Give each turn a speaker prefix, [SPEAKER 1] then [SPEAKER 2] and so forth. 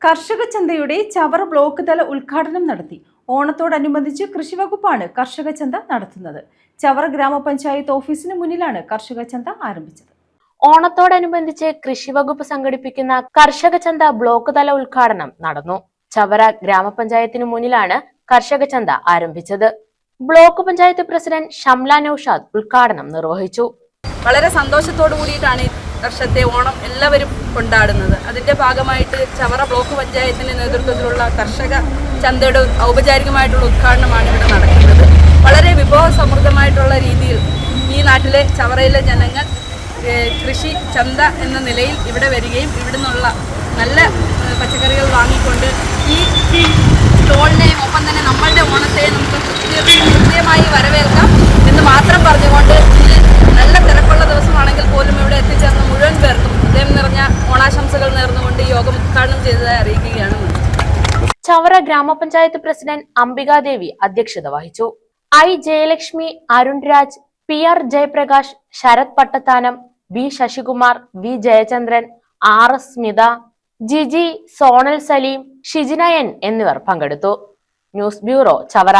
[SPEAKER 1] കർഷക ചന്തയുടെ ചവറ ബ്ലോക്ക് തല ഉദ്ഘാടനം നടത്തി. ഓണത്തോടനുബന്ധിച്ച് കൃഷിവകുപ്പാണ് കർഷക ചന്ത നടത്തുന്നത്. ചവറ ഗ്രാമപഞ്ചായത്ത് ഓഫീസിന് മുന്നിലാണ് കർഷക ചന്ത ആരംഭിച്ചത്.
[SPEAKER 2] ഓണത്തോടനുബന്ധിച്ച് കൃഷിവകുപ്പ് സംഘടിപ്പിക്കുന്ന കർഷക ചന്ത ബ്ലോക്ക് തല ഉദ്ഘാടനം നടന്നു. ചവറ ഗ്രാമപഞ്ചായത്തിനു മുന്നിലാണ് കർഷക ചന്ത ആരംഭിച്ചത്. ബ്ലോക്ക് പഞ്ചായത്ത് പ്രസിഡന്റ് ഷംല നൌഷാദ് ഉദ്ഘാടനം നിർവഹിച്ചു.
[SPEAKER 3] വളരെ സന്തോഷത്തോടു കൂടിയിട്ടാണ് വർഷത്തെ ഓണം എല്ലാവരും കൊണ്ടാടുന്നത്. അതിൻ്റെ ഭാഗമായിട്ട് ചവറ ബ്ലോക്ക് പഞ്ചായത്തിൻ്റെ നേതൃത്വത്തിലുള്ള കർഷക ചന്തയുടെ ഔപചാരികമായിട്ടുള്ള ഉദ്ഘാടനമാണ് ഇവിടെ നടക്കുന്നത്. വളരെ വിഭവസമൃദ്ധമായിട്ടുള്ള രീതിയിൽ ഈ നാട്ടിലെ ചവറയിലെ ജനങ്ങൾ കൃഷി ചന്ത എന്ന നിലയിൽ ഇവിടെ വരികയും ഇവിടെ നിന്നുള്ള നല്ല പച്ചക്കറികൾ വാങ്ങിക്കൊണ്ട് ഈ സ്റ്റോളിനെയും ഒപ്പം തന്നെ നമ്മളുടെ ഓണത്തെ നമുക്ക് കൃത്യമായി വരവേൽക്കാം എന്ന് മാത്രം പറഞ്ഞുകൊണ്ട് ഈ നല്ല തിരക്കുള്ള ദിവസമാണെങ്കിൽ പോലും ഇവിടെ എത്തിച്ചേർന്ന മുഴുവൻ പേർക്കും ഹൃദയം നിറഞ്ഞ ഓണാശംസകൾ നേർന്നുകൊണ്ട് ഈ യോഗം ഉദ്ഘാടനം ചെയ്തതായി അറിയിക്കുകയാണ്.
[SPEAKER 2] ചവറ ഗ്രാമപഞ്ചായത്ത് പ്രസിഡന്റ് അംബികാദേവി അധ്യക്ഷത വഹിച്ചു. I Jayalakshmi, Arun Raj, PR Jayaprakash, Sarath Pattathanam, V Sasikumar, V Jayachandran, RS Smitha, Jiji, Sonal Salim, Shijina N എന്നിവർ പങ്കെടുത്തു. News bureau, Chavara.